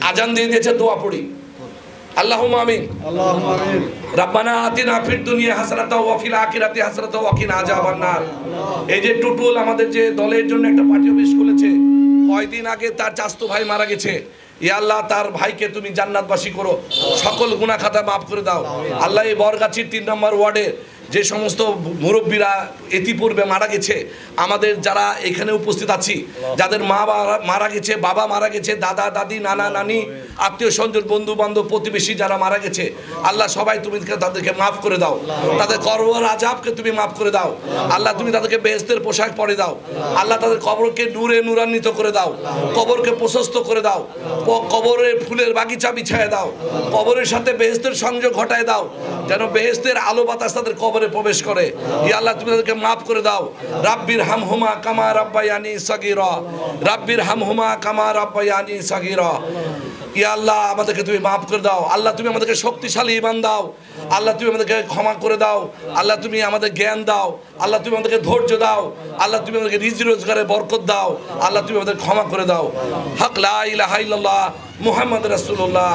আজান দিয়ে দিয়েছে, দোয়া পড়ি। আল্লাহুম্মা আমিন। আল্লাহুম্মা আমিন। রাব্বানা আতিনা ফিদ দুনিয়া হাসানাতাও ওয়া ফিল আখিরাতি হাসানাতাও ওয়া কিনা আযাবান নার। এই যে টুটুল আমাদের যে দলের জন্য একটা পার্টি অফিস খুলেছে, কয়দিন আগে তার চাচতো ভাই মারা গেছে। ইয়া আল্লাহ, তার ভাইকে তুমি জান্নাতবাসী করো, সকল গুনাহ খাতা মাফ করে দাও। আল্লাহ, এই বরগাছির 3 নম্বর ওয়ার্ডে যে সমস্ত মুরব্বীরা ইতিপূর্বে মারা গেছে, আমাদের যারা এখানে উপস্থিত আছি, যাদের মা মারা গেছে, বাবা মারা গেছে, দাদা দাদি, নানা নানি, আত্মীয় স্বজন, বন্ধু বান্ধব, প্রতিবেশী যারা মারা গেছে, আল্লাহ সবাই তুমি তাদেরকে মাফ করে দাও। তাদের কবর আযাবকে তুমি মাফ করে দাও। আল্লাহ, তুমি তাদেরকে বেহেশতের পোশাক পরে দাও। আল্লাহ, তাদের কবরকে নূরে নূরান্বিত করে দাও, কবরকে প্রশস্ত করে দাও, কবরের ফুলের বাগিচা বিছায় দাও, কবরের সাথে বেহেশতের সংযোগ ঘটায় দাও, যেন বেহেশতের আলো বাতাস তাদের কবরে প্রবেশ করে। ইয়া আল্লাহ, তুমি তাদেরকে মাফ করে দাও। রাব্বির হামহুমা কামা রাব্বায়ানি সাগীরা, রাব্বির হামহুমা কামা রাব্বায়ানি সাগীরা। ইয়া আল্লাহ, আমাদেরকে তুমি মাফ করে দাও। আল্লাহ, তুমি আমাদেরকে শক্তিশালী ঈমান দাও। আল্লাহ, তুমি আমাদেরকে ক্ষমা করে দাও। আল্লাহ, তুমি আমাদের জ্ঞান দাও। আল্লাহ, তুমি আমাদেরকে ধৈর্য দাও। আল্লাহ, তুমি আমাদেরকে রিজি রোজগারে বরকত দাও। আল্লাহ, তুমি আমাদের ক্ষমা করে দাও। হক লা ইলাহা ইল্লাল্লাহ মুহাম্মদ রাসূলুল্লাহ।